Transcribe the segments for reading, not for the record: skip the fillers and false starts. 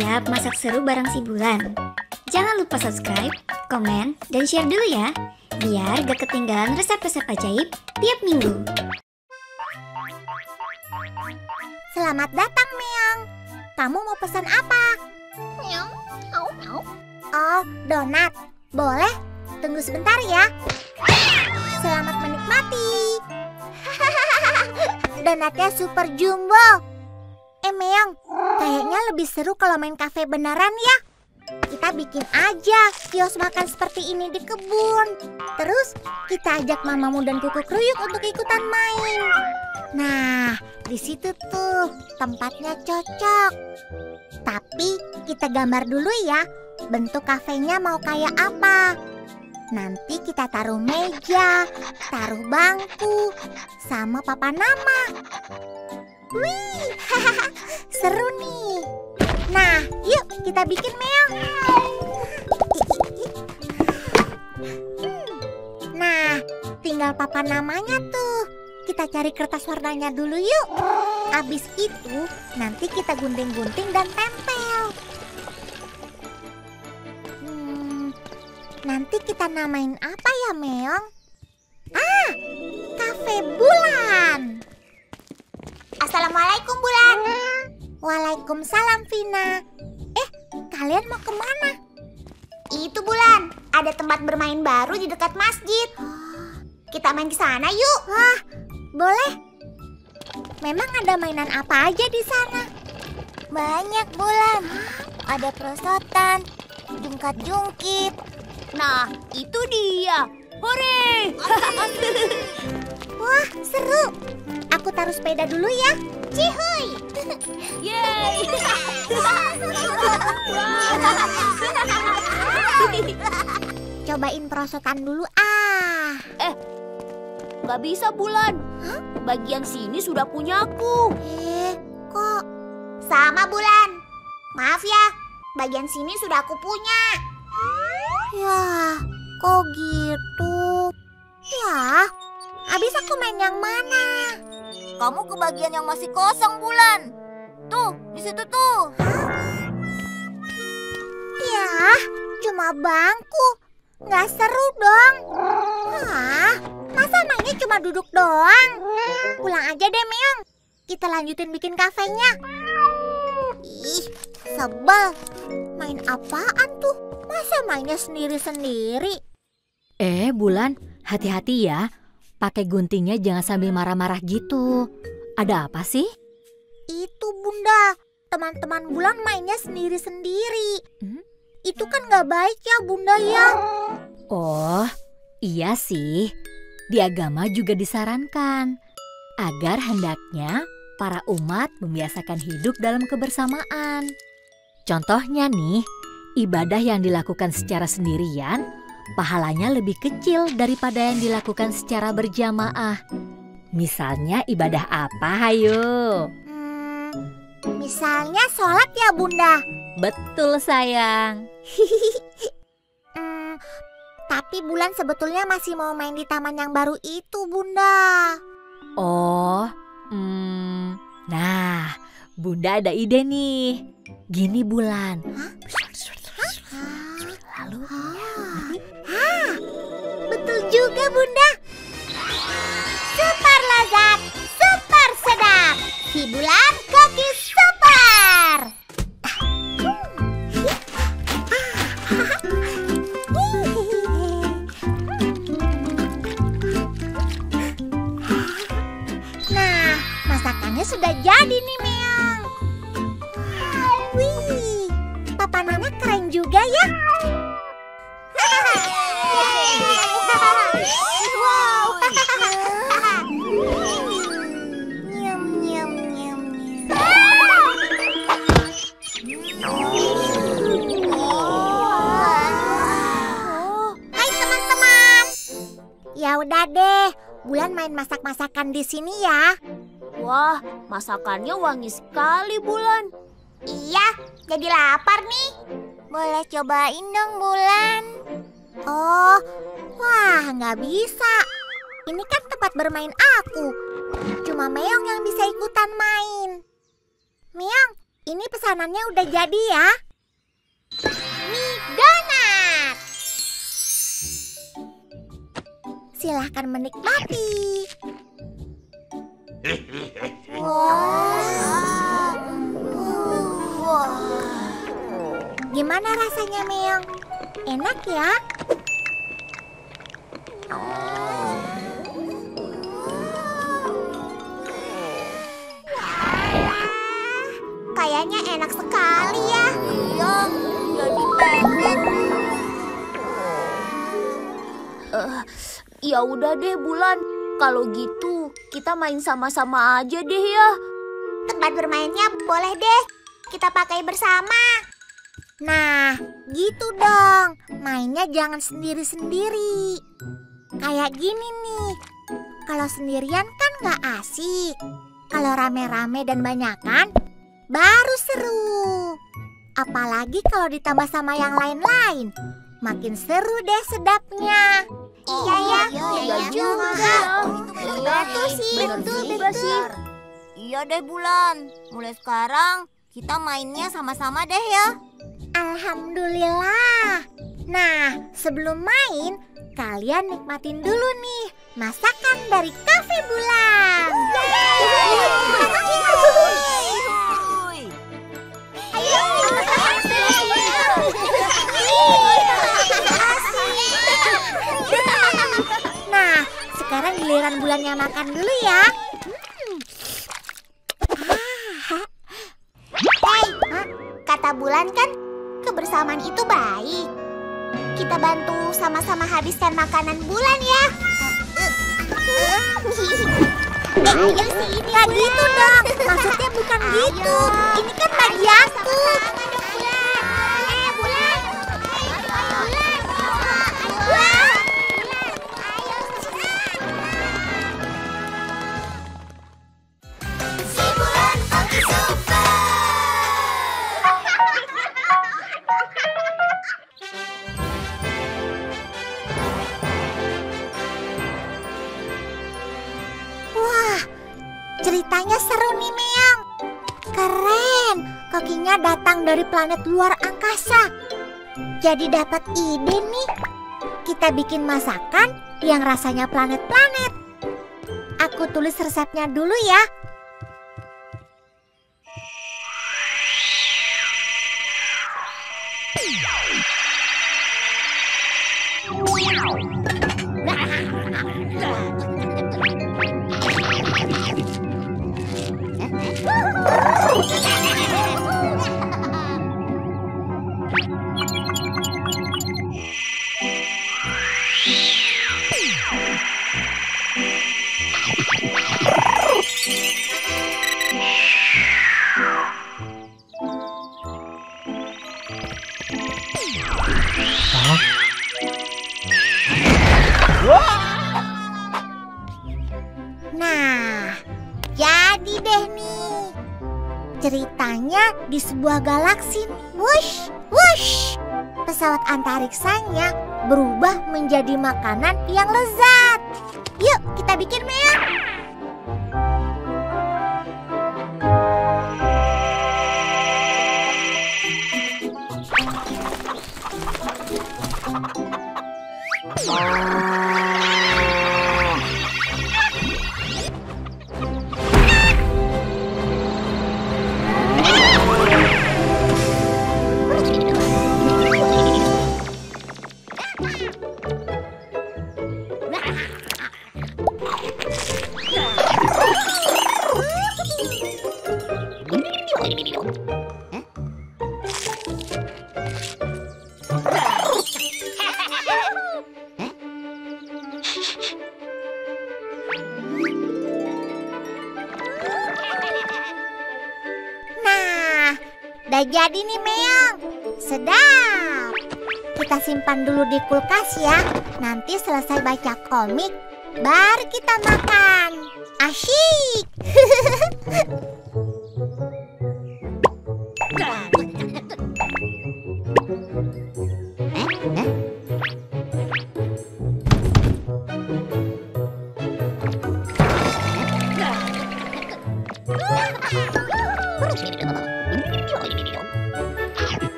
siap masak seru bareng si Bulan? Jangan lupa subscribe, komen, dan share dulu ya, biar gak ketinggalan resep-resep ajaib tiap minggu. Selamat datang, Meong. Kamu mau pesan apa? Meong, mau. Oh, donat. Boleh? Tunggu sebentar ya. Selamat menikmati. Donatnya super jumbo. Meong, kayaknya lebih seru kalau main kafe beneran ya. Kita bikin aja kios makan seperti ini di kebun. Terus kita ajak mamamu dan kuku kruyuk untuk ikutan main. Nah, di situ tuh tempatnya cocok. Tapi kita gambar dulu ya, bentuk kafenya mau kayak apa. Nanti kita taruh meja, taruh bangku, sama papan nama. Wih, seru nih. Nah, yuk kita bikin, Meong. Nah, tinggal papan namanya tuh. Kita cari kertas warnanya dulu yuk. Abis itu, nanti kita gunting-gunting dan tempel. Nanti kita namain apa ya, Meong? Kafe Bulan. Assalamualaikum, Bulan. Waalaikumsalam, Vina. Kalian mau kemana? Itu, Bulan, ada tempat bermain baru di dekat masjid. Kita main ke sana yuk. Wah, boleh. Memang ada mainan apa aja di sana? Banyak, Bulan. Ada perosotan, jungkat-jungkit. Nah, itu dia. Hore! Wah, seru. Aku taruh sepeda dulu ya. Cihuy! Yeay! Cobain perosotan dulu Gak bisa, Bulan. Bagian sini sudah punyaku. Kok? Sama, Bulan. Maaf ya, bagian sini sudah aku punya. Ya, kok gitu? Ya, habis aku main yang mana? Kamu ke bagian yang masih kosong, Bulan. Tuh, di situ tuh. Ya, cuma bangku. Nggak seru dong. Masa mainnya cuma duduk doang? Pulang aja deh, Meong. Kita lanjutin bikin kafenya. Ih, sebel. Main apaan tuh? Masa mainnya sendiri-sendiri? Bulan, hati-hati ya. Pakai guntingnya jangan sambil marah-marah gitu. Ada apa sih? Itu, Bunda. Teman-teman Bulan mainnya sendiri-sendiri. Itu kan nggak baik ya, Bunda ya. Oh, iya sih. Di agama juga disarankan agar hendaknya para umat membiasakan hidup dalam kebersamaan. Contohnya nih, ibadah yang dilakukan secara sendirian, pahalanya lebih kecil daripada yang dilakukan secara berjamaah. Misalnya ibadah apa, hayo? Misalnya sholat ya, Bunda. Betul, sayang. Tapi Bulan sebetulnya masih mau main di taman yang baru itu, Bunda. Oh, nah, Bunda ada ide nih. Gini, Bulan. Lalu, Betul juga, Bunda. Super lezat, super sedap. Si Bulan Cookies Super. Nah, masakannya sudah jadi nih, Meong. Wih, Papa Nana keren juga ya. Wow. Nyam, nyam, nyam, nyam. Hai teman-teman. Ya udah deh, Bulan main masak-masakan di sini ya. Wah, masakannya wangi sekali, Bulan. Iya, jadi lapar nih. Boleh cobain dong, Bulan. Oh, wah nggak bisa. Ini kan tempat bermain aku. Cuma Meong yang bisa ikutan main. Meong, Ini pesanannya udah jadi ya. Mie donat. Silahkan menikmati. Gimana rasanya, Meong? Enak ya? Kayaknya enak sekali ya. Iya, jadi pengen. Ya udah deh Bulan, kalau gitu kita main sama-sama aja deh ya. Tempat bermainnya boleh deh kita pakai bersama. Nah, gitu dong. Mainnya jangan sendiri-sendiri. Kayak gini nih. Kalau sendirian kan nggak asik. Kalau rame-rame dan banyakan, baru seru. Apalagi kalau ditambah sama yang lain-lain. Makin seru deh sedapnya. Iya ya, iya juga. Betul sih, betul. Iya deh Bulan, mulai sekarang kita mainnya sama-sama deh ya. Alhamdulillah. Nah, sebelum main, kalian nikmatin dulu nih masakan dari Cafe Bulan. Nah, sekarang giliran Bulannya makan dulu ya. Kata Bulan kan kebersamaan itu baik. Kita bantu sama-sama habiskan makanan Bulan ya. Ayo sih, nggak gitu dong. Maksudnya bukan gitu. Ini kan bagi aku. Wah, ceritanya seru nih, Meong. Keren, kakinya datang dari planet luar angkasa. Jadi dapat ide nih. Kita bikin masakan yang rasanya planet-planet. Aku tulis resepnya dulu ya. Nah, jadi deh nih. Ceritanya di sebuah galaksi. Wush, wush. Pesawat antariksanya berubah menjadi makanan yang lezat. Yuk, kita bikin, Meong. Nah, udah jadi nih, Meong. Sedap. Kita simpan dulu di kulkas ya. Nanti selesai baca komik, baru kita makan. Asyik.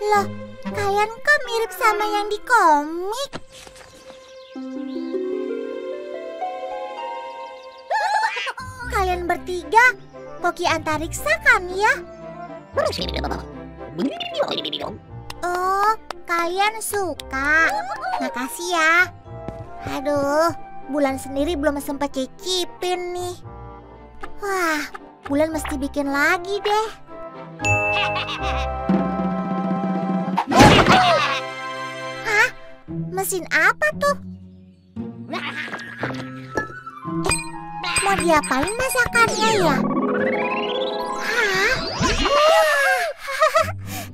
Loh, kalian kok mirip sama yang di komik? Kalian bertiga koki antariksa kan ya? Oh, kalian suka. Makasih ya. Aduh, Bulan sendiri belum sempat cicipin nih. Wah, Bulan mesti bikin lagi deh. Hah? Mesin apa tuh? Mau diapain masakannya ya? Hah? Wah,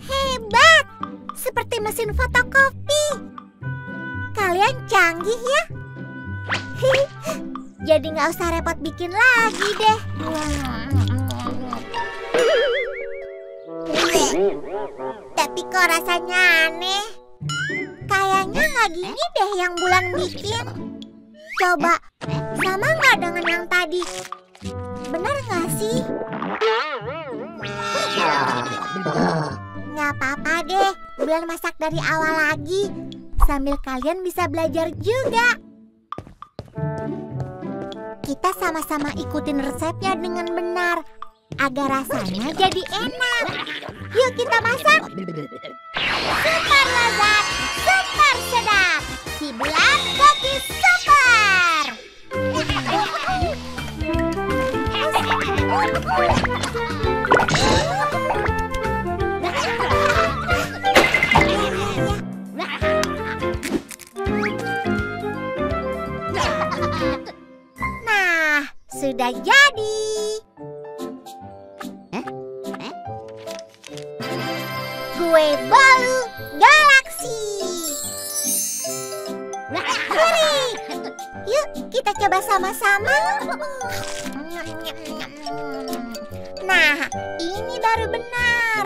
hebat! Seperti mesin fotokopi. Kalian canggih ya? Jadi nggak usah repot bikin lagi deh. Tapi kok rasanya aneh? Kayaknya nggak gini deh yang Bulan bikin. Coba, sama nggak dengan yang tadi? Benar nggak sih? Nggak apa-apa deh, Bulan masak dari awal lagi. Sambil kalian bisa belajar juga. Kita sama-sama ikutin resepnya dengan benar, agar rasanya jadi enak. Yuk kita masak. Super lezat, super sedap. Si Bulan Koki Super. Nah, sudah jadi. Kue bolu galaksi. Mari, yuk kita coba sama-sama. Nah, ini baru benar.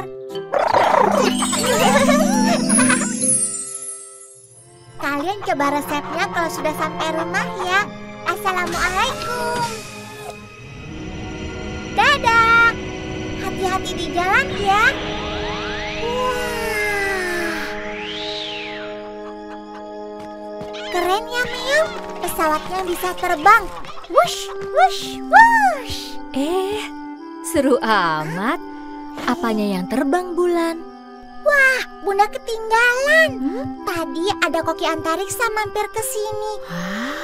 Kalian coba resepnya kalau sudah sampai rumah ya. Assalamualaikum. Dadah. Hati-hati di jalan ya. Wah. Keren ya, Meong. Pesawatnya bisa terbang. Wush, wush, wush. Seru amat. Apanya yang terbang, Bulan? Wah, Bunda ketinggalan. Tadi ada koki antariksa mampir ke sini.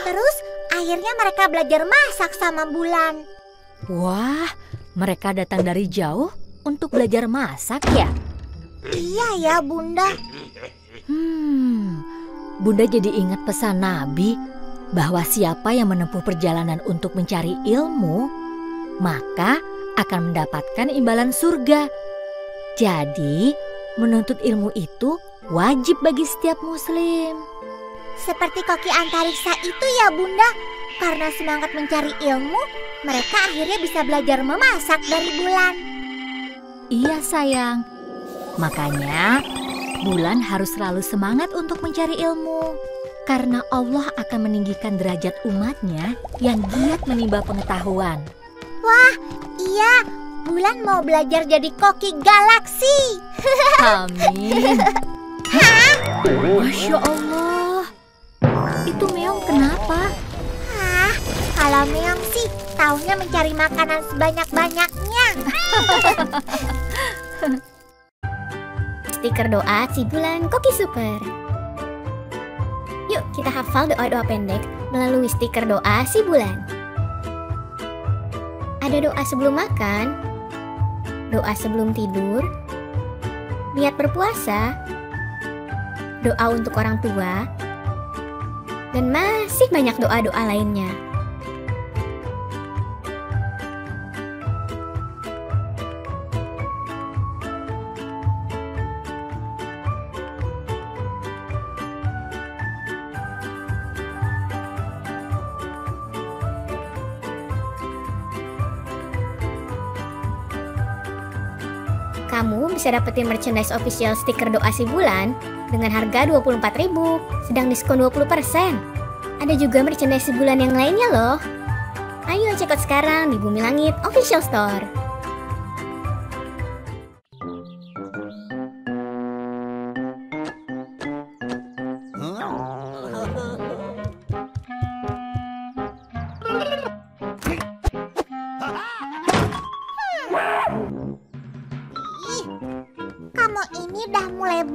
Terus akhirnya mereka belajar masak sama Bulan. Wah, mereka datang dari jauh untuk belajar masak ya? Iya ya, Bunda. Bunda jadi ingat pesan Nabi bahwa siapa yang menempuh perjalanan untuk mencari ilmu, maka akan mendapatkan imbalan surga. Jadi, menuntut ilmu itu wajib bagi setiap muslim. Seperti koki antariksa itu ya, Bunda. Karena semangat mencari ilmu, mereka akhirnya bisa belajar memasak dari Bulan. Iya sayang, makanya Bulan harus selalu semangat untuk mencari ilmu. Karena Allah akan meninggikan derajat umatnya yang giat menimba pengetahuan. Wah, iya. Bulan mau belajar jadi koki galaksi. Amin. Masya Allah. Itu Meong kenapa? Kalau Meong sih taunya mencari makanan sebanyak-banyaknya. Stiker doa si Bulan Koki Super. Yuk kita hafal doa-doa pendek melalui stiker doa si Bulan. Ada doa sebelum makan, doa sebelum tidur, niat berpuasa, doa untuk orang tua, dan masih banyak doa-doa lainnya. Kamu bisa dapetin merchandise official stiker doa si Bulan dengan harga Rp24.000, sedang diskon 20%. Ada juga merchandise si Bulan yang lainnya loh. Ayo check out sekarang di Bumi Langit Official Store.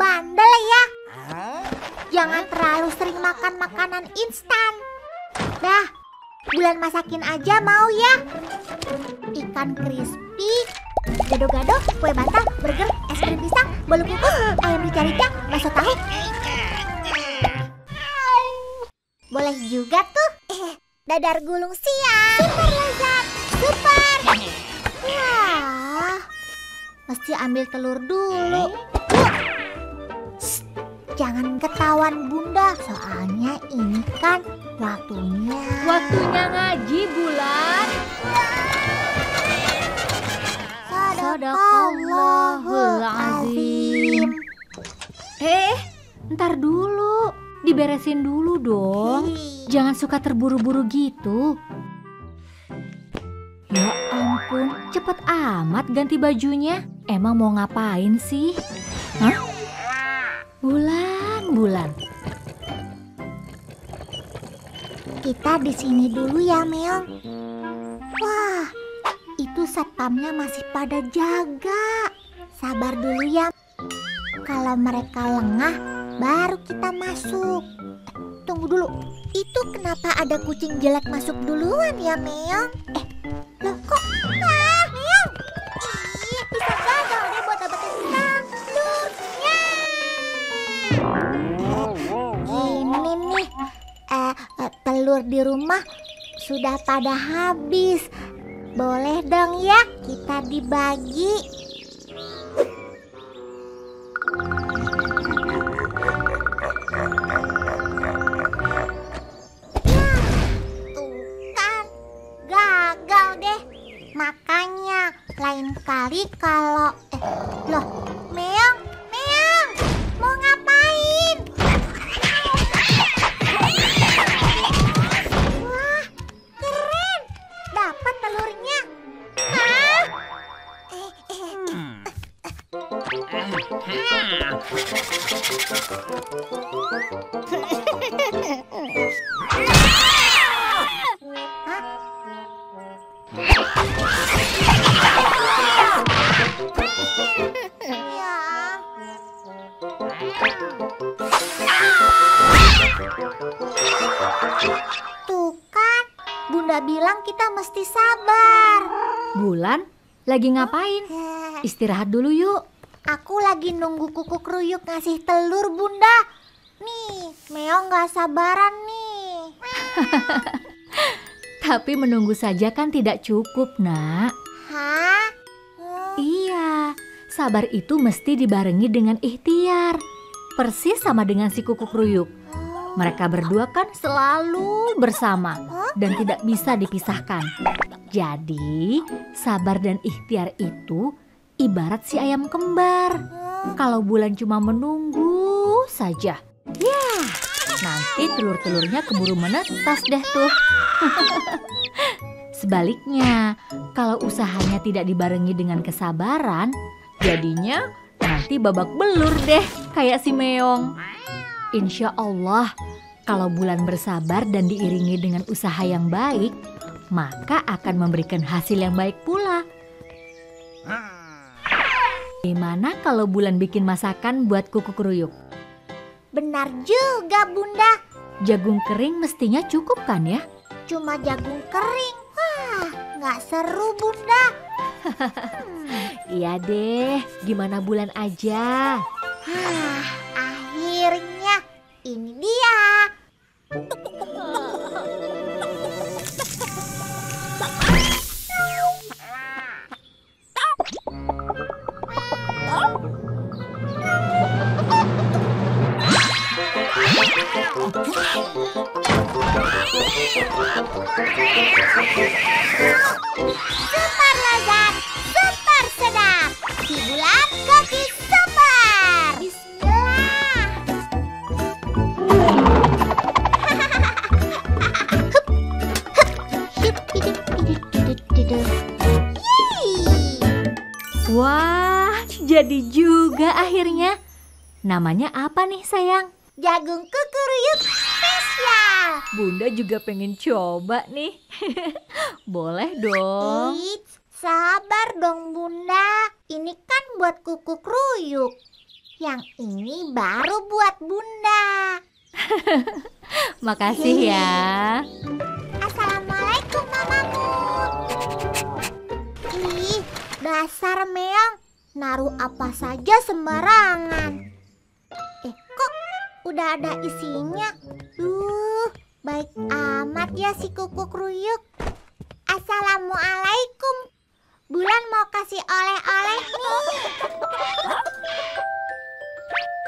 bandel ya. Jangan terlalu sering makan makanan instan. Dah, Bulan masakin aja mau ya. Ikan crispy, gado-gado, kue bantal, burger, es krim pisang, bolu kukus, ayam rica-rica, bakso tahu. Boleh juga tuh. Dadar gulung siap. Super lezat. Super. Wah, mesti ambil telur dulu. Shh, jangan ketahuan Bunda, soalnya ini kan waktunya. Waktunya ngaji, Bulan. Sadaqallahul azim. Ntar dulu. Diberesin dulu dong. Jangan suka terburu-buru gitu. Ya ampun, cepet amat ganti bajunya. Emang mau ngapain sih? Hah? Bulan. Kita di sini dulu ya, Meong. Wah, itu satpamnya masih pada jaga. Sabar dulu ya. Kalau mereka lengah, baru kita masuk. Tunggu dulu. Itu kenapa ada kucing jelek masuk duluan ya, Meong? Loh kok? Ah, Meong. Ih, bisa gagal deh buat dapetin sanduknya. Ini nih, telur di rumah sudah pada habis. Boleh dong ya kita dibagi. Makanya lain kali kalau loh, Meong, mau ngapain? Wah, keren, dapat telurnya. Hah? Tuh kan, Bunda bilang kita mesti sabar. Bulan, lagi ngapain? Istirahat dulu yuk. Aku lagi nunggu kuku kruyuk ngasih telur, Bunda. Nih, Meong gak sabaran nih. Tapi menunggu saja kan tidak cukup, Nak. Hah? Iya, sabar itu mesti dibarengi dengan ikhtiar. Persis sama dengan si kuku kruyuk. Mereka berdua kan selalu bersama dan tidak bisa dipisahkan. Jadi, sabar dan ikhtiar itu ibarat si ayam kembar. Kalau Bulan cuma menunggu saja, ya nanti telur-telurnya keburu menetas deh tuh. Sebaliknya, kalau usahanya tidak dibarengi dengan kesabaran, jadinya nanti babak belur deh kayak si Meong. Insya Allah, kalau Bulan bersabar dan diiringi dengan usaha yang baik, maka akan memberikan hasil yang baik pula. Gimana kalau Bulan bikin masakan buat kuku kruyuk? Benar juga, Bunda. Jagung kering mestinya cukup kan ya? Cuma jagung kering. Wah, nggak seru, Bunda. Iya deh, gimana Bulan aja? Akhirnya ini dia. Super lezat, super sedap. Si Bulan Koki Super. Bismillah. Wah, jadi juga akhirnya. Namanya apa nih sayang? Jagung kukuruyuk spesial. Bunda juga pengen coba nih. Boleh dong. Sabar dong Bunda. Ini kan buat kuku kruyuk. Yang ini baru buat Bunda. Makasih ya. Assalamualaikum mamamu. Ih, dasar Meong, naruh apa saja sembarangan. Kok udah ada isinya? Baik amat ya si kuku kruyuk. Assalamualaikum. Bulan mau kasih oleh-oleh nih.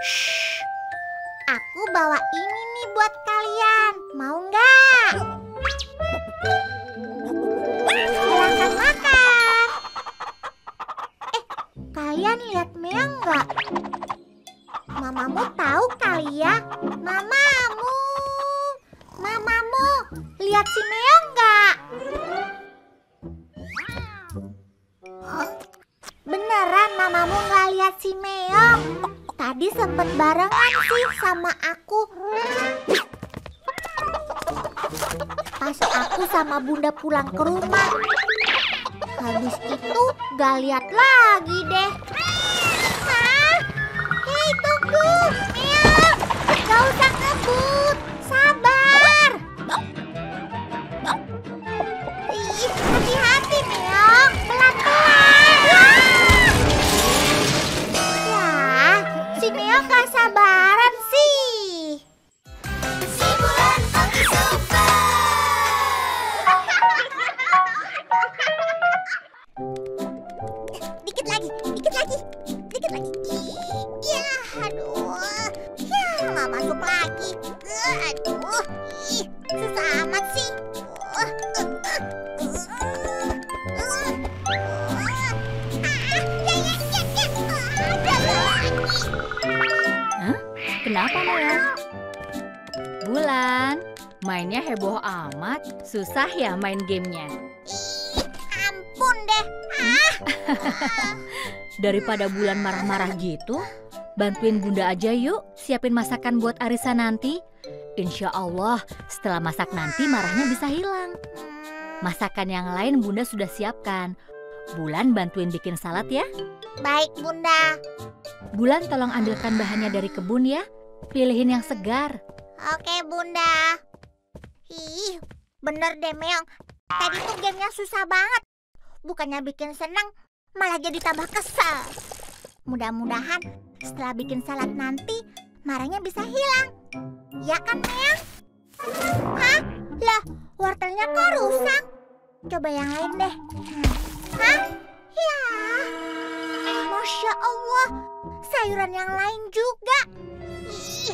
Shh. Aku bawa ini nih buat kalian. Mau nggak? Silakan makan. Kalian lihat Meong nggak? Mamamu tahu kali ya? Mamamu, lihat si Meong nggak? Beneran mamamu nggak lihat si Meong? Tadi sempet barengan sih sama aku. Pas aku sama Bunda pulang ke rumah. Habis itu gak lihat lagi deh. Hah? Hei tunggu, Meong, gak usah ngebut, sabar. Ih, hati-hati Meong, pelan-pelan. Ya, si Meong gak sabaran sih. Si Bulan aku suka. Dikit lagi. Ya, aduh. Ya, nggak masuk lagi. Aduh, susah amat sih. Hah? Kenapa Meong? Bulan, mainnya heboh amat. Susah ya main gamenya? Ampun deh. Daripada Bulan marah-marah gitu, bantuin Bunda aja yuk siapin masakan buat Arisa nanti. Insya Allah setelah masak nanti marahnya bisa hilang. Masakan yang lain Bunda sudah siapkan. Bulan bantuin bikin salad ya. Baik Bunda. Bulan tolong ambilkan bahannya dari kebun ya. Pilihin yang segar. Oke Bunda. Ih, bener deh Meong. Tadi tuh gamenya susah banget. Bukannya bikin senang, malah jadi tambah kesal. Mudah-mudahan setelah bikin salad nanti marahnya bisa hilang. Ya kan Meong? Hah? Lah, wortelnya kok rusak? Coba yang lain deh. Hah? Ya, Masya Allah, sayuran yang lain juga. Ih,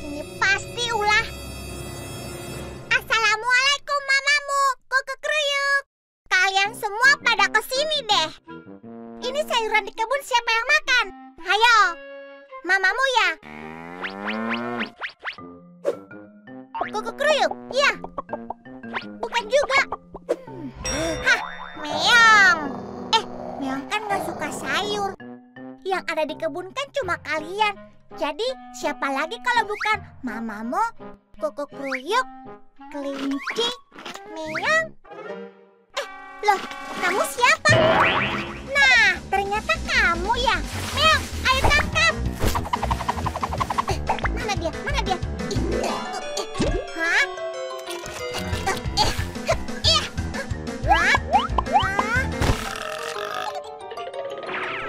ini pasti ulah. Assalamualaikum mamamu, kuku kruyuk. Kalian semua pada kesini deh. Ini sayuran di kebun siapa yang makan? Hayo, mamamu ya? Kuku kruyuk, iya. Bukan juga. Hah, Meong. Meong kan gak suka sayur. Yang ada di kebun kan cuma kalian. Jadi siapa lagi kalau bukan mamamu, kuku kruyuk, kelinci, Meong. Loh, kamu siapa? Nah, ternyata kamu ya. Meong, ayo tangkap. Mana dia? Hah?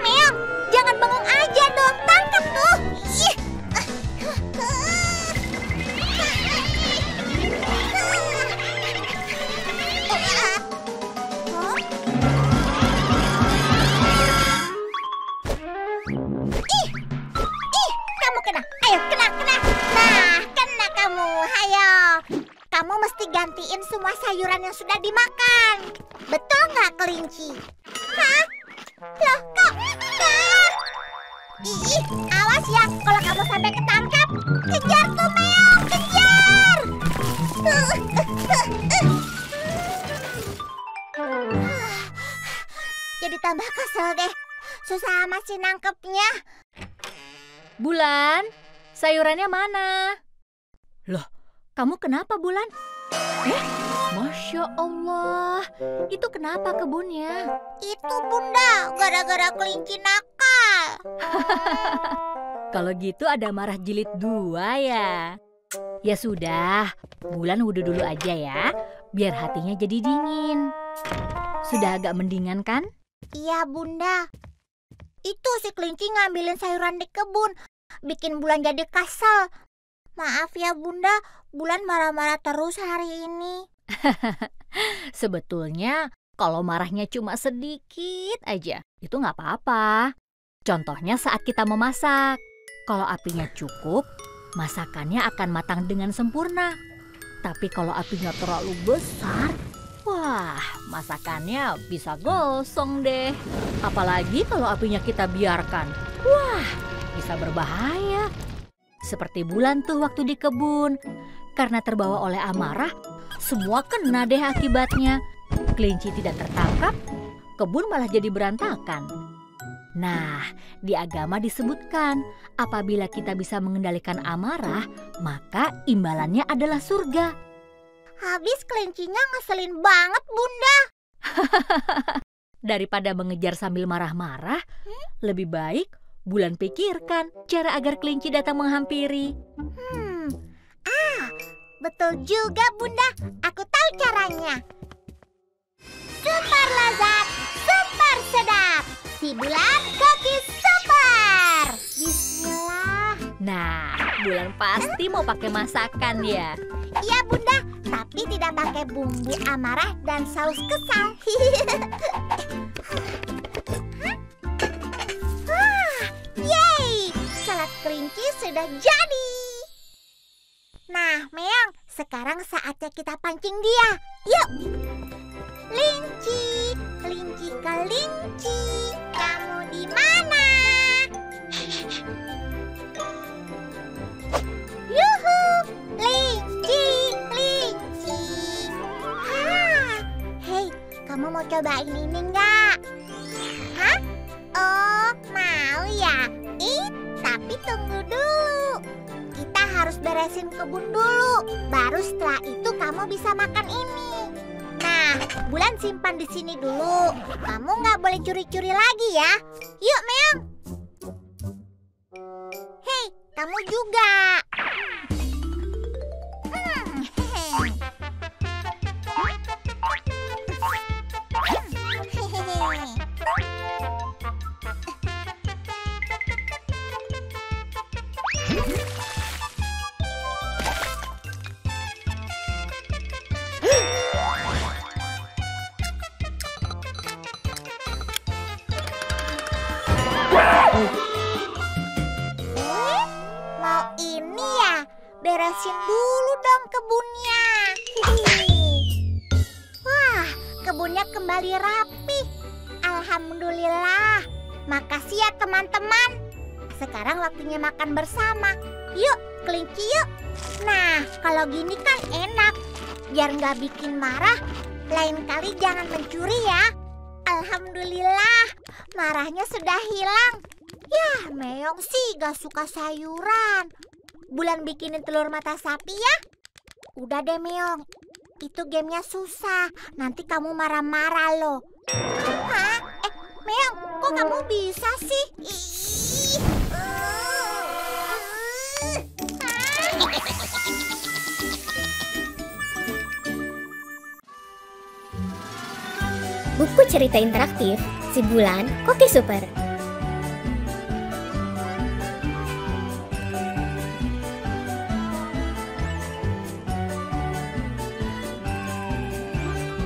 Meong, jangan bengong aja dong. Tangkap tuh. Kamu kena. Ayo, kena. Nah, kena kamu. Ayo. Kamu mesti gantiin semua sayuran yang sudah dimakan. Betul nggak, kelinci? Hah? Loh, kok? Ih, awas ya kalau kamu sampai ketangkap. Kejar tuh, Meong, kejar! Jadi tambah kesel deh. Susah amat sih nangkepnya. Bulan, sayurannya mana? Loh, kamu kenapa Bulan? Masya Allah, itu kenapa kebunnya? Itu Bunda, gara-gara kelinci nakal. Kalau gitu ada marah jilid 2 ya. Ya sudah, Bulan wudhu dulu aja ya, biar hatinya jadi dingin. Sudah agak mendingan kan? Iya, Bunda. Itu si kelinci ngambilin sayuran di kebun, bikin Bulan jadi kesal. Maaf ya, Bunda, Bulan marah-marah terus hari ini. Sebetulnya kalau marahnya cuma sedikit aja, itu nggak apa-apa. Contohnya saat kita memasak. Kalau apinya cukup, masakannya akan matang dengan sempurna. Tapi kalau apinya terlalu besar, wah, masakannya bisa gosong deh. Apalagi kalau apinya kita biarkan. Wah, bisa berbahaya. Seperti Bulan tuh waktu di kebun. Karena terbawa oleh amarah, semua kena deh akibatnya. Kelinci tidak tertangkap, kebun malah jadi berantakan. Nah, di agama disebutkan, apabila kita bisa mengendalikan amarah, maka imbalannya adalah surga. Habis kelincinya ngeselin banget, Bunda. Daripada mengejar sambil marah-marah, lebih baik Bulan pikirkan cara agar kelinci datang menghampiri. Betul juga, Bunda. Aku tahu caranya. Super lezat, super sedap. Si Bulan Cookies Super. Bismillah. Nah, Bulan pasti mau pakai masakan ya. Iya, Bunda, tapi tidak pakai bumbu amarah dan saus kesal. Yeay, salad kelinci sudah jadi. Nah, Meong, sekarang saatnya kita pancing dia. Yuk. Kelinci, kelinci, kelinci, kamu di mana? Yuhu, kelinci, kelinci. Hei, kamu mau cobain ini enggak? Hah? Oh, mau ya? Tapi tunggu dulu. Kita harus beresin kebun dulu. Baru setelah itu kamu bisa makan ini. Nah, Bulan simpan di sini dulu. Kamu nggak boleh curi-curi lagi ya. Yuk, Meong. Hei, kamu juga. Mau ini ya? Beresin dulu dong kebunnya. Wah, kebunnya kembali rapi. Alhamdulillah. Makasih ya teman-teman. Sekarang waktunya makan bersama. Yuk, kelinci yuk. Nah, kalau gini kan enak. Biar nggak bikin marah, lain kali jangan mencuri ya. Alhamdulillah, marahnya sudah hilang. Yah, Meong sih gak suka sayuran. Bulan bikinin telur mata sapi ya. Udah deh Meong, itu gamenya susah. Nanti kamu marah-marah loh. Hah? Meong, kok kamu bisa sih? Buku cerita interaktif Si Bulan Cookies Super.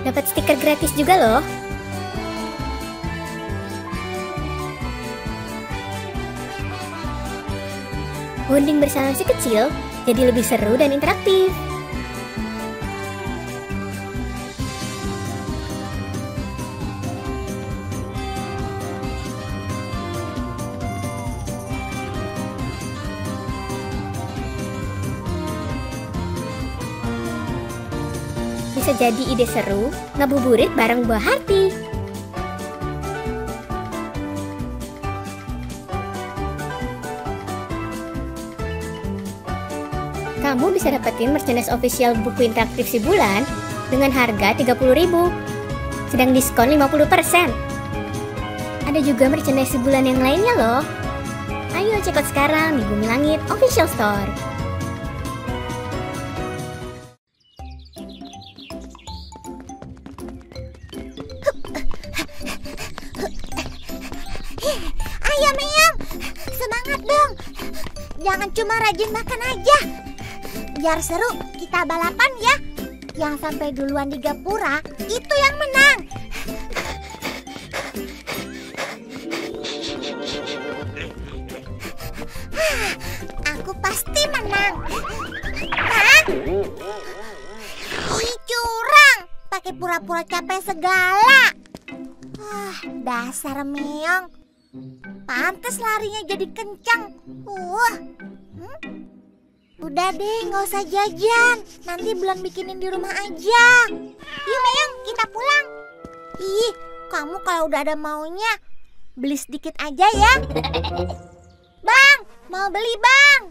Dapat stiker gratis juga loh. Bonding bersama si kecil jadi lebih seru dan interaktif. Bisa jadi ide seru ngabuburit bareng buah hati. Kamu bisa dapetin merchandise official buku interaktif Si Bulan dengan harga 30.000, sedang diskon 50%. Ada juga merchandise Si Bulan yang lainnya loh. Ayo check out sekarang di Bumi Langit Official Store. Ayo Meong, semangat dong. Jangan cuma rajin makan aja. Biar seru, kita balapan ya. Yang sampai duluan di gapura, itu yang menang. Aku pasti menang. Hah? Ih, curang. Pakai pura-pura capek segala. Dasar Meong. Pantes larinya jadi kencang. Udah deh, nggak usah jajan. Nanti Bulan bikinin di rumah aja. Yuk Meong, kita pulang. Ih, kamu kalau udah ada maunya, beli sedikit aja ya. Bang, mau beli bang.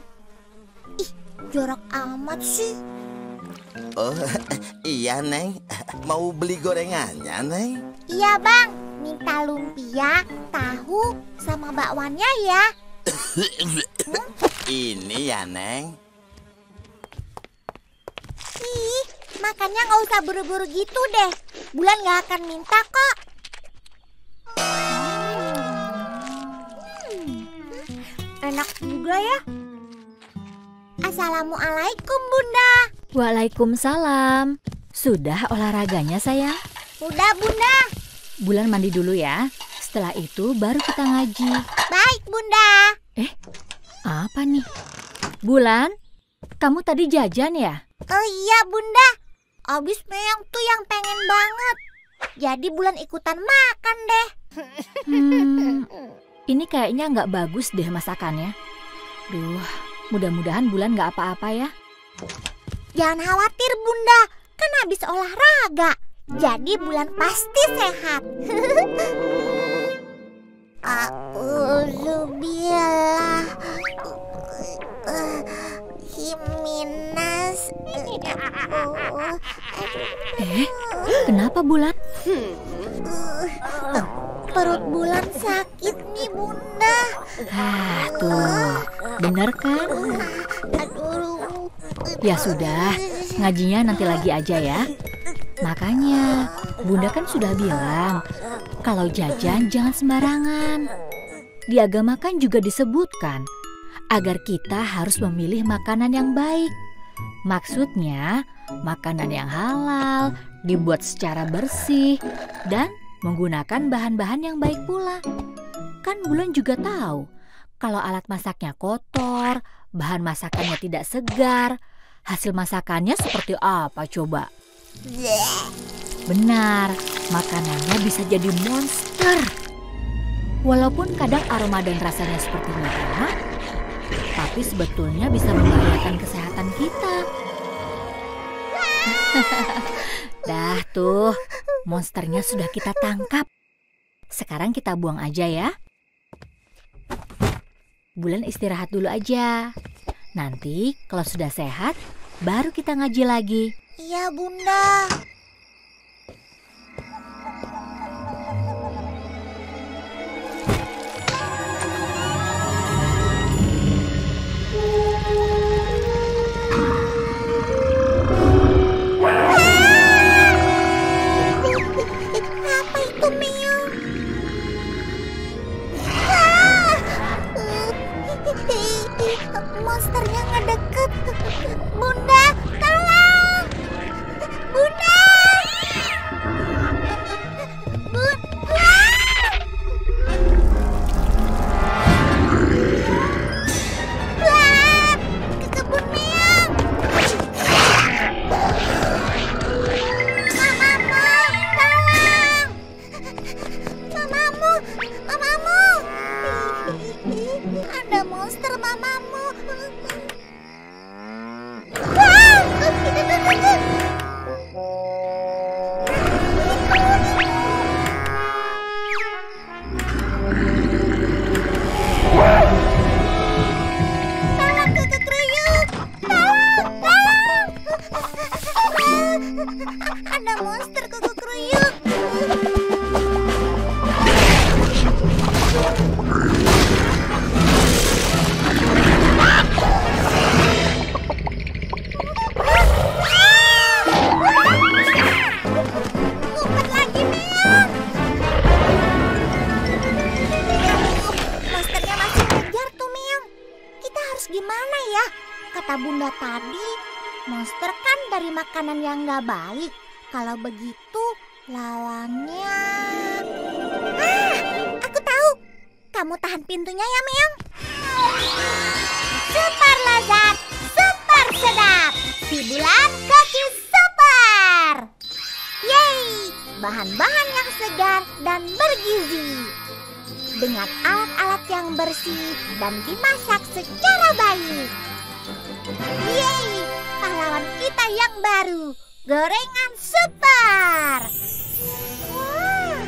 Ih, jorok amat sih. Oh, iya Neng. Mau beli gorengannya Neng? Iya bang, minta lumpia, tahu, sama bakwannya ya. Ini ya Neng. Ih, makannya nggak usah buru-buru gitu deh. Bulan nggak akan minta kok. Enak juga ya. Assalamualaikum Bunda. Waalaikumsalam. Sudah olahraganya sayang? Udah Bunda. Bulan mandi dulu ya. Setelah itu baru kita ngaji. Baik Bunda. Apa nih? Bulan, kamu tadi jajan ya? Oh iya Bunda. Abis Meong tuh yang pengen banget. Jadi Bulan ikutan makan deh. Ini kayaknya nggak bagus deh masakannya. Duh, mudah-mudahan Bulan nggak apa-apa ya. Jangan khawatir Bunda, kan habis olahraga. Jadi Bulan pasti sehat. A'udzubillah Himinas. Kenapa Bulan? Perut Bulan sakit nih Bunda. Tuh, bener kan? Aduh. Ya sudah, ngajinya nanti lagi aja ya. Makanya, Bunda kan sudah bilang, kalau jajan jangan sembarangan. Di agama kan juga disebutkan, agar kita harus memilih makanan yang baik. Maksudnya, makanan yang halal, dibuat secara bersih, dan menggunakan bahan-bahan yang baik pula. Kan Bulan juga tahu, kalau alat masaknya kotor, bahan masakannya tidak segar, hasil masakannya seperti apa coba? Benar, makanannya bisa jadi monster. Walaupun kadang aroma dan rasanya seperti enak, tapi sebetulnya bisa membahayakan kesehatan kita. Dah tuh, monsternya sudah kita tangkap. Sekarang kita buang aja ya. Bulan istirahat dulu aja. Nanti kalau sudah sehat, baru kita ngaji lagi. Iya Bunda. Apa itu Meong? Monsternya ngedeket. Bunda, tolong! Bunda! Bunda! Wah! Ke kebun Meong! Mamamu, tolong! Mamamu, mamamu! Ada monster mamamu. Wah! harus gimana ya? Kata Bunda tadi, monster kan dari makanan yang gak baik. Kalau begitu, lawannya... Aku tahu. Kamu tahan pintunya ya, Meong. Super lezat, super sedap. Si Bulan Cookies Super. Yeay, bahan-bahan yang segar dan bergizi. Dengan alat-alat yang bersih dan dimasak secara baik. Yeay, pahlawan kita yang baru, gorengan super. Wah.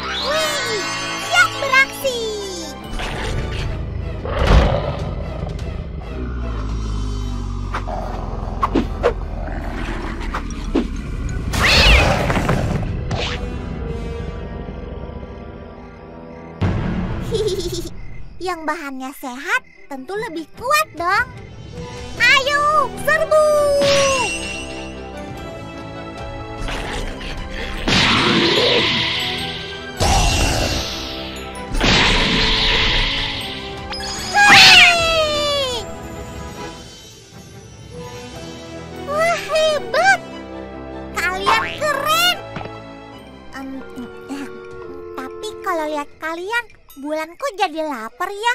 Wih, siap beraksi. Yang bahannya sehat tentu lebih kuat dong. Ayo, serbu! Hei! Wah, hebat! Kalian keren! Tapi kalau lihat kalian, Bulan kok jadi lapar ya?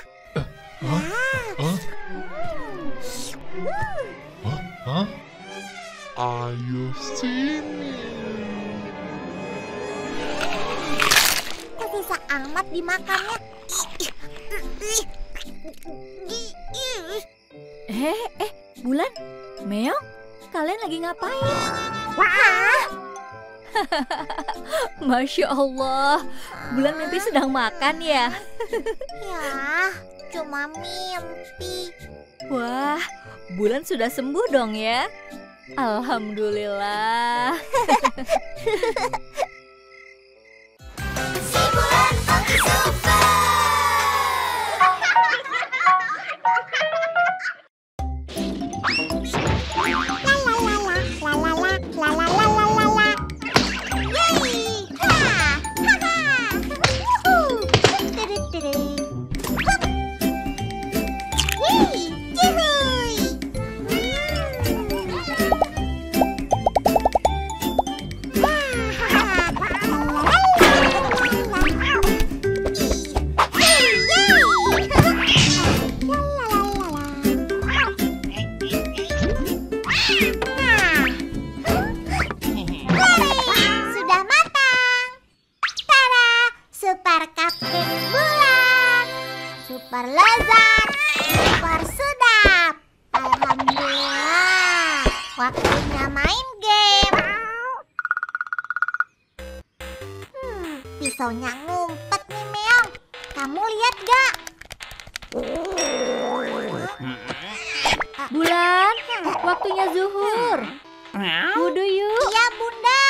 Ayo sini. Kok bisa amat dimakannya? Bulan, Meong, kalian lagi ngapain? Masya Allah, Bulan mimpi sedang makan ya? Ya, cuma mimpi. Wah, Bulan sudah sembuh dong ya? Alhamdulillah. Si Bulan Cookies Super. Super lezat, super sedap. Alhamdulillah, waktunya main game. Pisaunya ngumpet nih, Meong. Kamu lihat gak? Bulan, waktunya zuhur. Wudu yuk. Iya, Bunda.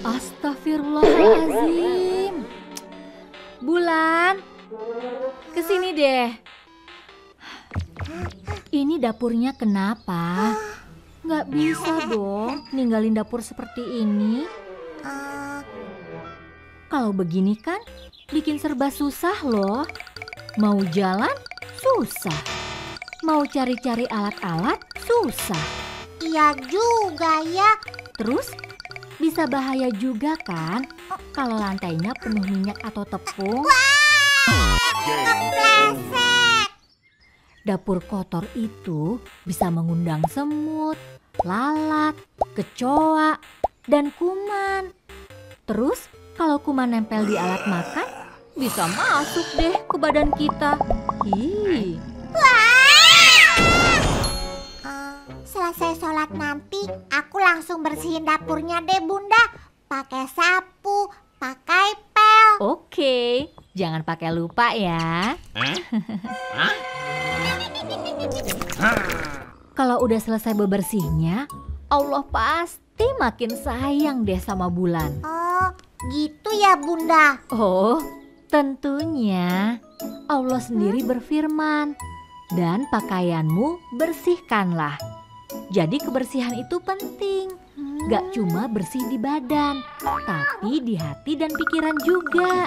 Astagfirullahaladzim. Bulan, kesini deh. Ini dapurnya kenapa? Nggak bisa dong ninggalin dapur seperti ini. Kalau begini kan bikin serba susah loh. Mau jalan susah. Mau cari-cari alat-alat susah. Iya juga ya. Terus bisa bahaya juga kan kalau lantainya penuh minyak atau tepung. Kepleset. Dapur kotor itu bisa mengundang semut, lalat, kecoa, dan kuman. Terus kalau kuman nempel di alat makan, bisa masuk deh ke badan kita. Ih. Selesai sholat nanti, aku langsung bersihin dapurnya deh, Bunda. Pakai sapu, pakai pel. Oke, jangan pakai lupa ya. Kalau udah selesai bebersihnya, Allah pasti makin sayang deh sama Bulan. Oh, gitu ya, Bunda. Oh, tentunya Allah sendiri berfirman, dan pakaianmu bersihkanlah. Jadi kebersihan itu penting. Gak cuma bersih di badan, tapi di hati dan pikiran juga.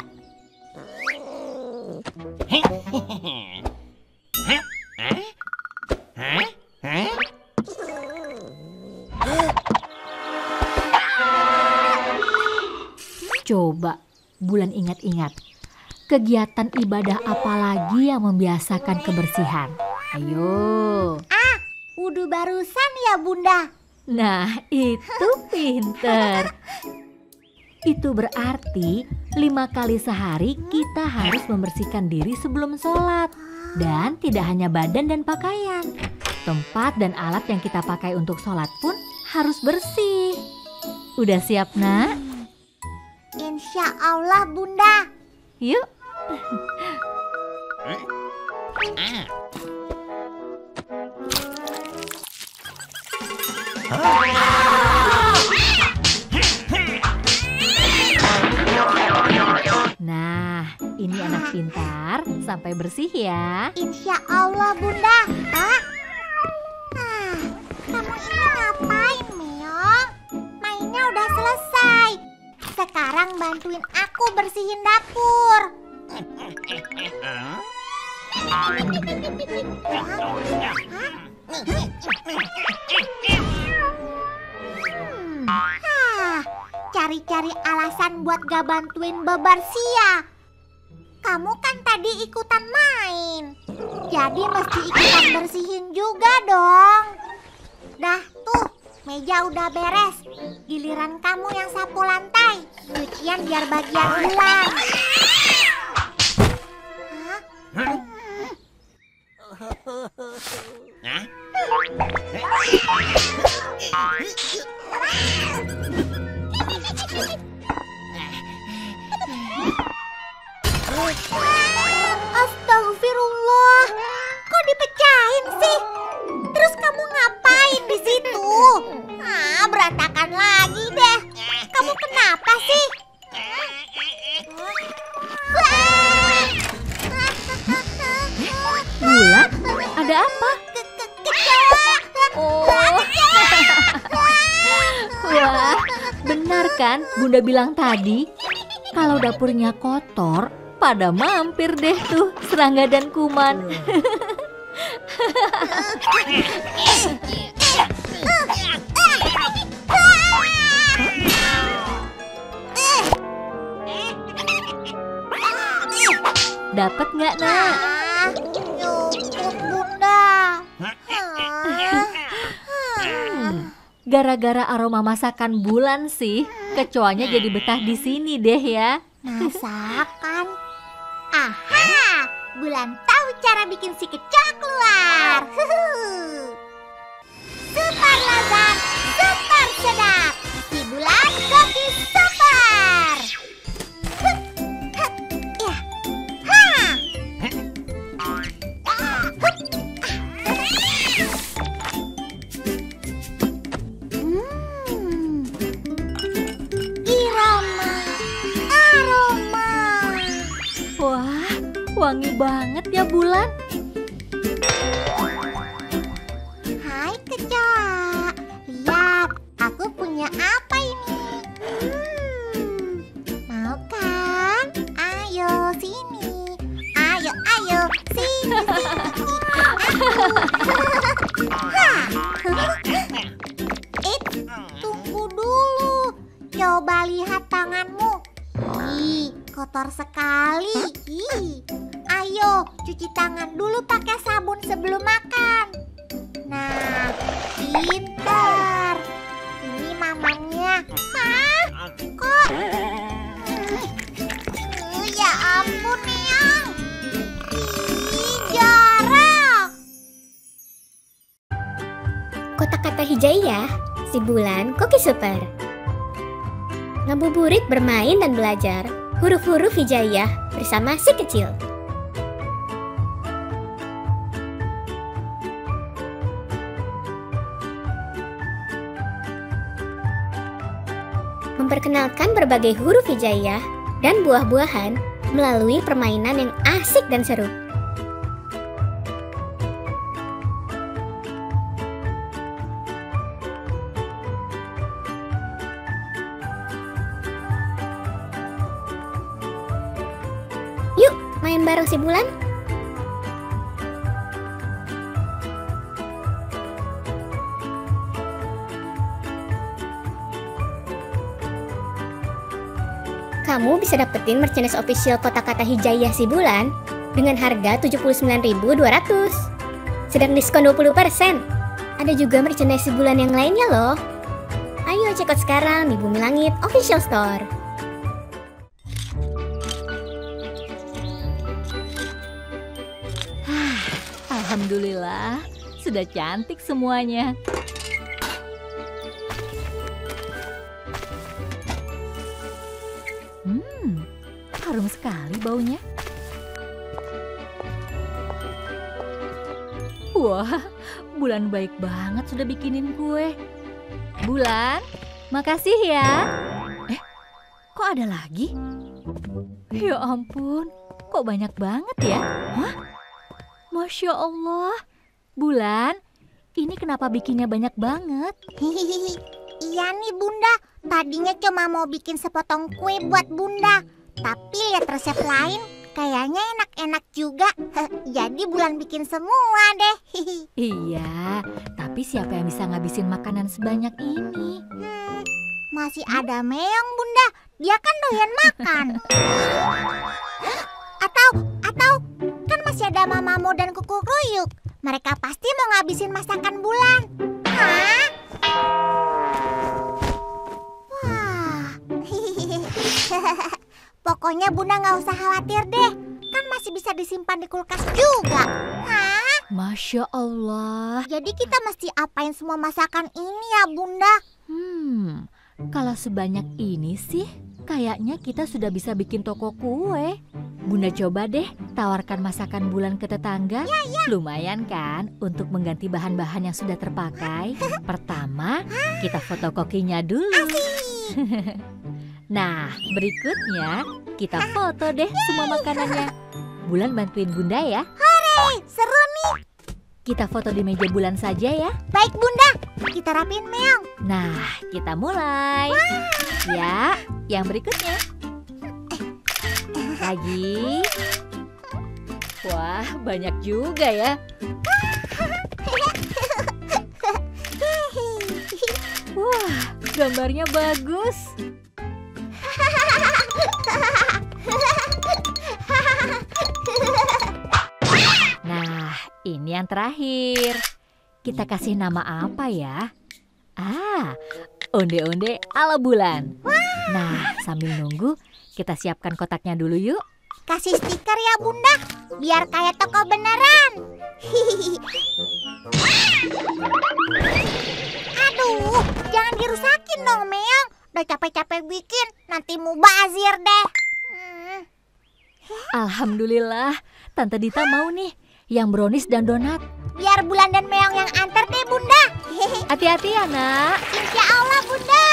Coba Bulan ingat-ingat, kegiatan ibadah apa lagi yang membiasakan kebersihan? Ayo. Wudhu barusan ya Bunda. Nah, itu pinter. Itu berarti 5 kali sehari kita harus membersihkan diri sebelum sholat. Dan tidak hanya badan dan pakaian. Tempat dan alat yang kita pakai untuk sholat pun harus bersih. Udah siap, Nak? Insya Allah Bunda. Yuk. Nah, ini anak pintar, sampai bersih ya. Insya Allah Bunda. Kamu ini ngapain Meong? Mainnya udah selesai. Sekarang bantuin aku bersihin dapur. Cari-cari alasan buat gak bantuin bebersih ya. Kamu kan tadi ikutan main, jadi mesti ikutan bersihin juga dong. Dah tuh, meja udah beres. Giliran kamu yang sapu lantai, cucian biar bagian Bulan. Astagfirullah, kok dipecahin sih? Terus kamu ngapain di situ? Berantakan lagi deh. Kamu kenapa sih? Bulan, ada apa? Wah, benar kan Bunda bilang tadi? Kalau dapurnya kotor, pada mampir deh tuh serangga dan kuman. Dapat nggak, Nak? Nyumput Bunda. Gara-gara aroma masakan Bulan sih, kecoanya jadi betah di sini deh ya. Masakan? Aha, Bulan tahu cara bikin si kecoa keluar. Super lezat, super sedap. Si Bulan koki super. Wah, wangi banget ya Bulan. Hai kecoa, lihat aku punya apa ini. Mau kan? Ayo sini. Ayo sini. Tunggu dulu. Coba lihat tanganmu. Ih, kotor sekali. Ayo, cuci tangan dulu pakai sabun sebelum makan. Nah, pintar. Ini mamanya. Kok? Ya ampun, Meong. Jorok. Kotak-kata hijaiyah, si Bulan koki super. Ngabuburit bermain dan belajar huruf-huruf hijaiyah bersama si kecil. Memperkenalkan berbagai huruf hijaiyah dan buah-buahan melalui permainan yang asik dan seru. Yuk, main main bareng si Bulan? Kamu bisa dapetin merchandise official kotak-kata Hijayah si Bulan dengan harga 79.200. Sedang diskon 20%. Ada juga merchandise si Bulan yang lainnya loh. Ayo check out sekarang di Bumi Langit Official Store. Alhamdulillah, sudah cantik semuanya. Harum sekali baunya. Wah, Bulan baik banget sudah bikinin kue. Bulan, makasih ya. Kok ada lagi? Ya ampun, kok banyak banget ya? Hah? Masya Allah. Bulan, ini kenapa bikinnya banyak banget? Iya nih Bunda, tadinya cuma mau bikin sepotong kue buat Bunda. Tapi lihat resep lain, kayaknya enak-enak juga. Jadi Bulan bikin semua deh. Iya, tapi siapa yang bisa ngabisin makanan sebanyak ini? Masih ada Meong Bunda, dia kan doyan makan. Atau kan masih ada Mamamu dan Kuku Ruyuk. Mereka pasti mau ngabisin masakan Bulan. Hah? Wah. Pokoknya Bunda nggak usah khawatir deh. Kan masih bisa disimpan di kulkas juga. Hah? Masya Allah. Jadi kita mesti apain semua masakan ini ya Bunda? Kalau sebanyak ini sih, kayaknya kita sudah bisa bikin toko kue. Bunda coba deh tawarkan masakan Bulan ke tetangga. Ya. Lumayan kan untuk mengganti bahan-bahan yang sudah terpakai. Pertama, kita fotokopinya dulu. Nah, berikutnya kita foto deh semua makanannya. Bulan bantuin Bunda ya. Hore, seru nih. Kita foto di meja Bulan saja ya. Baik Bunda, kita rapiin Meong. Nah, kita mulai. Ya, yang berikutnya. Lagi. Wah, banyak juga ya. Wah, gambarnya bagus. Nah, ini yang terakhir. Kita kasih nama apa ya? Onde-onde ala Bulan. Nah, sambil nunggu, kita siapkan kotaknya dulu yuk. Kasih stiker ya Bunda, biar kayak toko beneran. Aduh, jangan dirusakin dong Meong. Udah capek-capek bikin, nanti mubazir deh. Alhamdulillah, Tante Dita mau nih yang brownies dan donat. Biar Bulan dan Meong yang antar deh Bunda. Hati-hati ya nak. Insya Allah Bunda.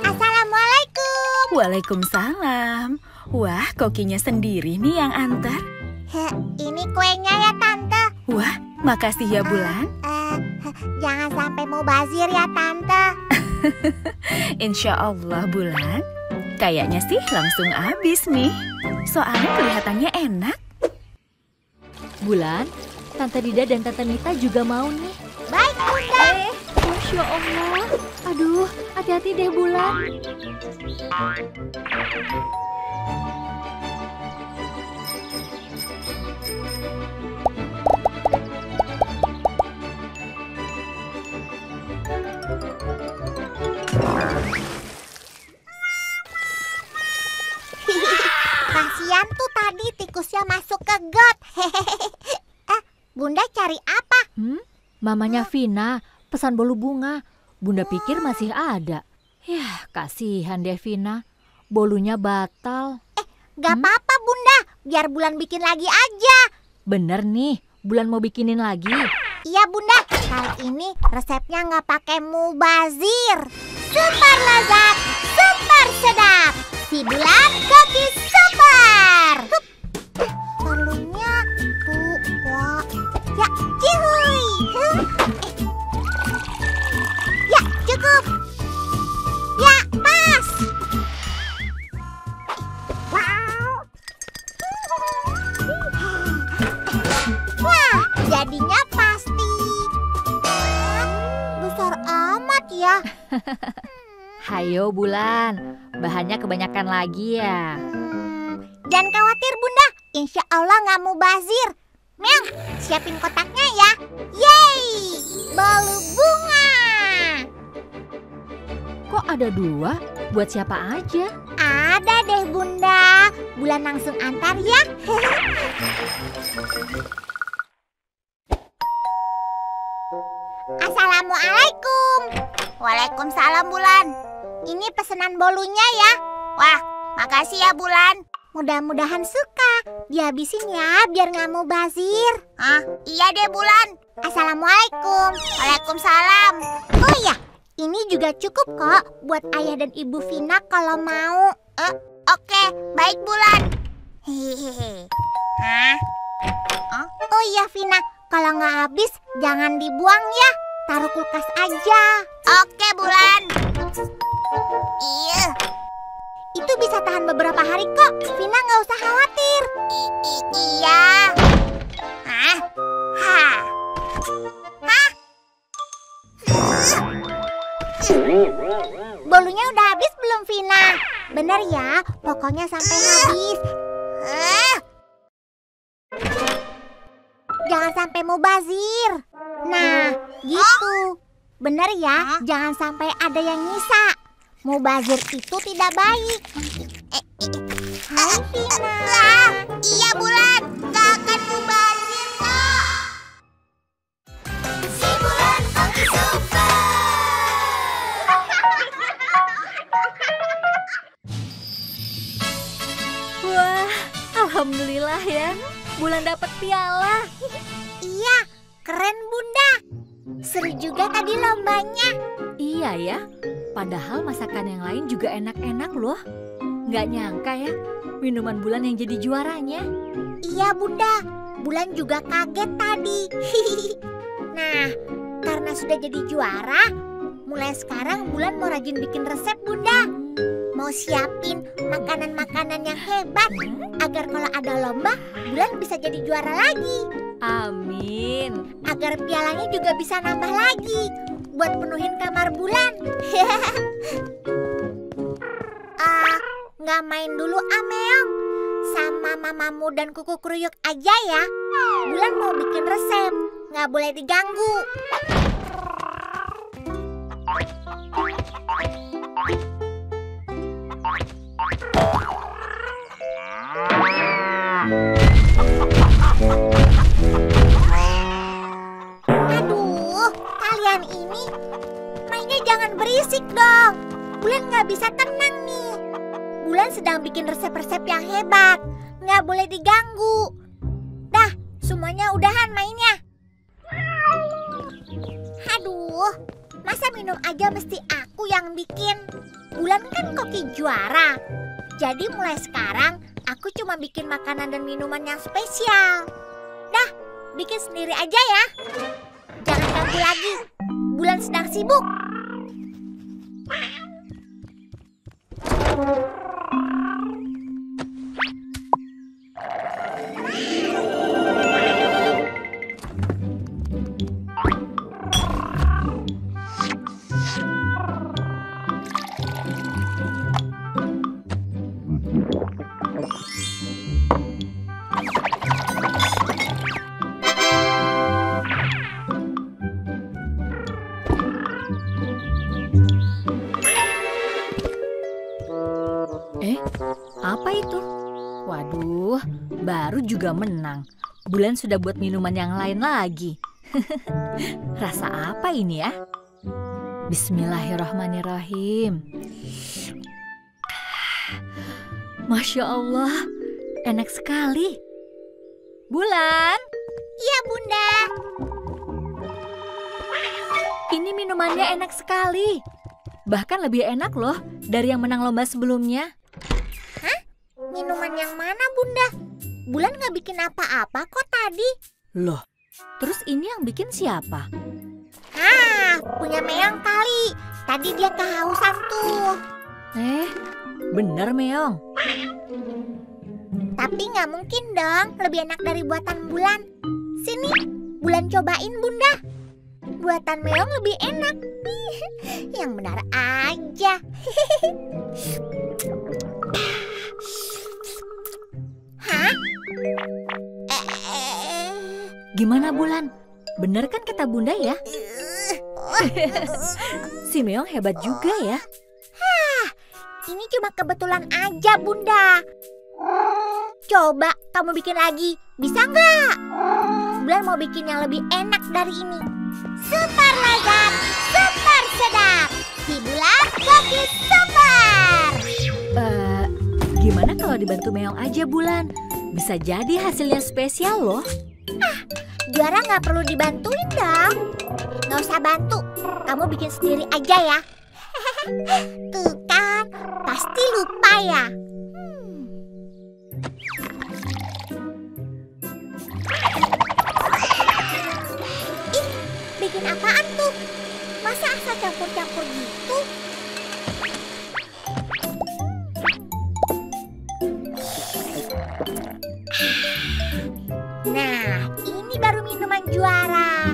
Assalamualaikum. Waalaikumsalam. Wah, kokinya sendiri nih yang antar. Ini kuenya ya Tante. Wah, makasih ya Bulan. Jangan sampai mubazir ya Tante. Insya Allah Bulan. Kayaknya sih langsung habis nih. Soalnya kelihatannya enak. Bulan, Tante Dida dan Tante Nita juga mau nih. Baik Bunda. Masya Allah. Aduh, hati-hati deh Bulan. Kasian tuh tadi tikusnya masuk ke got. Bunda cari apa? Mamanya Vina pesan bolu bunga. Bunda pikir masih ada. Yah, kasihan deh Vina. Bolunya batal. Gak apa-apa Bunda, biar Bulan bikin lagi aja. Bener nih, Bulan mau bikinin lagi. Iya Bunda, kali ini resepnya nggak pakai mubazir. super lezat, super sedap. Si Bulan Koki Super. Perlunya tuh, wah. Ya, cihuy. Ya, cukup. Ya, pas. Wah, jadinya pasti. Besar amat ya. Hayo Bulan, bahannya kebanyakan lagi ya. Jangan khawatir Bunda, insya Allah nggak mubazir. Meong, siapin kotaknya ya. Yeay, bolu bunga. Kok ada 2? Buat siapa aja? Ada deh Bunda, Bulan langsung antar ya. Assalamualaikum. Waalaikumsalam Bulan. Ini pesanan bolunya ya. Wah, makasih ya Bulan. Mudah-mudahan suka. Dihabisin ya biar nggak mubazir. Ah, iya deh Bulan. Assalamualaikum. Waalaikumsalam. Oh iya, ini juga cukup kok buat ayah dan ibu Vina kalau mau. Oke, baik Bulan. Hehehe. Hah? Oh iya Vina, kalau nggak habis jangan dibuang ya. Taruh kulkas aja. Oke Bulan. Iya. Itu bisa tahan beberapa hari kok. Vina nggak usah khawatir. Iya. Hah? Hah? Hah? Bolunya udah habis belum Vina? Bener ya, pokoknya sampai habis. Jangan sampai mubazir. Nah, gitu. Bener ya, jangan sampai ada yang nyisa. Mubazir itu tidak baik. Hai Vina. Iya Bulan, gak akan mubazir kok. Si Bulan Koki Super. Wah, alhamdulillah ya. Bulan dapat piala. Iya, keren Bunda. Seru juga tadi lombanya. Iya ya, padahal masakan yang lain juga enak-enak loh. Nggak nyangka ya, minuman Bulan yang jadi juaranya. Iya Bunda, Bulan juga kaget tadi. Nah, karena sudah jadi juara, mulai sekarang Bulan mau rajin bikin resep Bunda. Mau siapin makanan-makanan yang hebat agar kalau ada lomba, Bulan bisa jadi juara lagi. Amin. Agar pialanya juga bisa nambah lagi buat penuhin kamar Bulan. Nggak main dulu Meong. Sama mamamu dan kuku kruyuk aja ya. Bulan mau bikin resep, nggak boleh diganggu. Aduh, kalian ini mainnya jangan berisik dong. Bulan nggak bisa tenang nih. Bulan sedang bikin resep-resep yang hebat, nggak boleh diganggu. Dah, semuanya udahan mainnya. Aduh, masa minum aja mesti aku yang bikin? Bulan kan koki juara. Jadi mulai sekarang aku cuma bikin makanan dan minuman yang spesial. Dah, bikin sendiri aja ya. Jangan ganggu lagi. Bulan sedang sibuk. Apa itu? Waduh, baru juga menang. Bulan sudah buat minuman yang lain lagi. Rasa apa ini ya? Bismillahirrahmanirrahim. Masya Allah, enak sekali. Bulan. Iya Bunda. Ini minumannya enak sekali. Bahkan lebih enak loh dari yang menang lomba sebelumnya. Hah? Minuman yang mana, Bunda? Bulan gak bikin apa-apa kok tadi. Loh, terus ini yang bikin siapa? Punya Meong kali. Tadi dia kehausan tuh. Bener Meong. Tapi gak mungkin dong lebih enak dari buatan Bulan. Sini, Bulan cobain Bunda. Buatan Meong lebih enak. Yang benar aja. Hah? Gimana Bulan? Bener kan kata Bunda ya? Si Meong hebat juga ya. Ini cuma kebetulan aja Bunda. Coba kamu bikin lagi, bisa nggak? Bulan mau bikin yang lebih enak dari ini. Super lezat, super sedap. Si Bulan Koki Super. Gimana kalau dibantu Meong aja Bulan? Bisa jadi hasilnya spesial loh. Juara nggak perlu dibantuin dong. Nggak usah bantu, kamu bikin sendiri aja ya. Tuh kan, pasti lupa ya. Ih, bikin apaan tuh? Masa asal campur-campur gitu? Nah, ini baru minuman juara.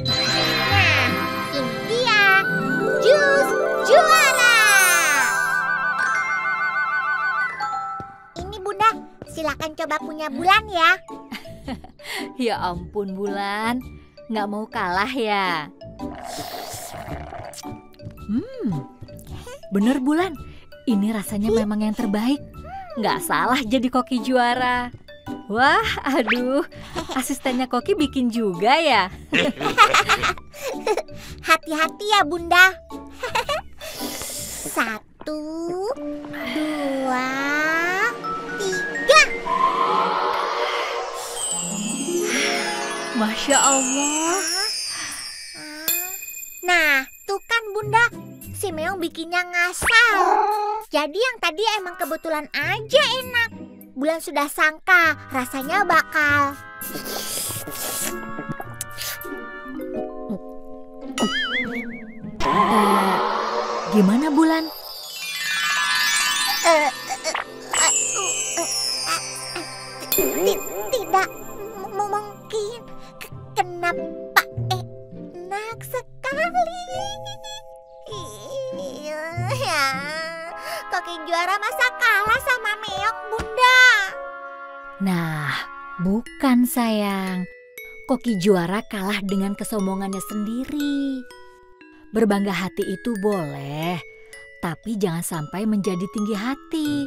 Nah, ini dia jus juara. Ini Bunda, silakan coba punya Bulan ya. Ya ampun Bulan, nggak mau kalah ya. Bener Bulan, ini rasanya memang yang terbaik. Nggak salah jadi Koki juara. Wah, aduh, asistennya Koki bikin juga ya. Hati-hati ya Bunda. 1, 2, 3. Masya Allah. Nah, tuh kan Bunda, si Meong bikinnya ngasal. Jadi yang tadi emang kebetulan aja enak. Bulan sudah sangka rasanya bakal gimana Bulan? Tidak mungkin. Kenapa enak sekali? Koki juara masa kalah sama Meong Bunda? Nah, bukan sayang. Koki juara kalah dengan kesombongannya sendiri. Berbangga hati itu boleh, tapi jangan sampai menjadi tinggi hati.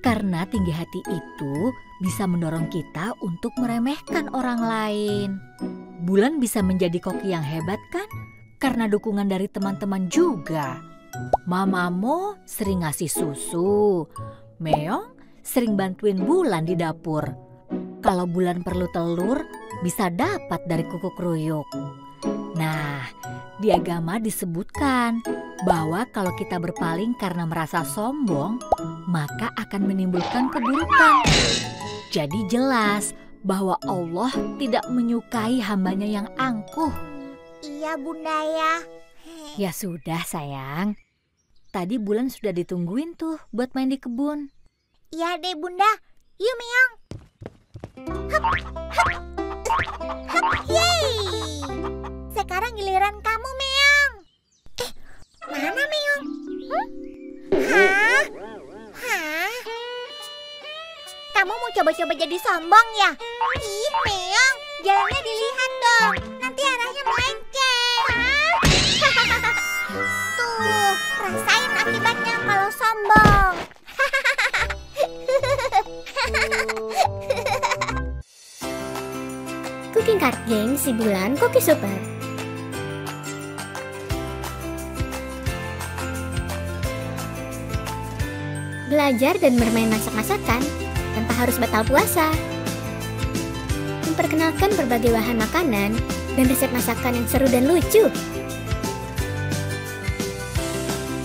Karena tinggi hati itu bisa mendorong kita untuk meremehkan orang lain. Bulan bisa menjadi koki yang hebat kan? Karena dukungan dari teman-teman juga. Mamamu sering ngasih susu. Meong sering bantuin Bulan di dapur. Kalau Bulan perlu telur, bisa dapat dari kuku kruyuk. Nah, di agama disebutkan bahwa kalau kita berpaling karena merasa sombong, maka akan menimbulkan keburukan. Jadi jelas bahwa Allah tidak menyukai hambanya yang angkuh. Iya Bunda ya. Ya sudah sayang. Tadi Bulan sudah ditungguin tuh buat main di kebun. Iya deh Bunda. Yuk Meong. Hup, hup, hup, yeay. Sekarang giliran kamu Meong. Mana Meong? Hah? Kamu mau coba-coba jadi sombong ya? Ih Meong, jalannya dilihat dong. Nanti arahnya melenceng. Tuh, rasain akibatnya kalau sombong. Cooking Card Gang si Bulan Koki Super. Belajar dan bermain masak-masakan tanpa harus batal puasa. Memperkenalkan berbagai bahan makanan dan resep masakan yang seru dan lucu.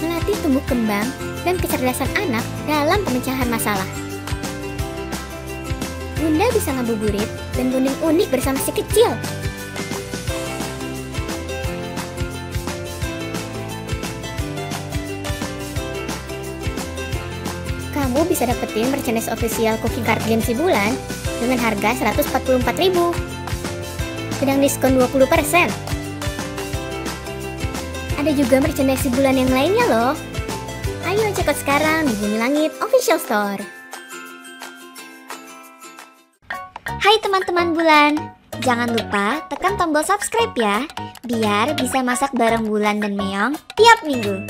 Melatih tumbuh kembang dan kecerdasan anak dalam pemecahan masalah. Bunda bisa ngabuburit dan bonding unik bersama si kecil. Kamu bisa dapetin merchandise official cooking card game si bulan dengan harga 144.000. Sedang diskon 20%. Ada juga merchandise si bulan yang lainnya loh. Ayo check out sekarang di Bumi Langit Official Store. Hai teman-teman bulan, jangan lupa tekan tombol subscribe ya, biar bisa masak bareng Bulan dan Meong tiap minggu.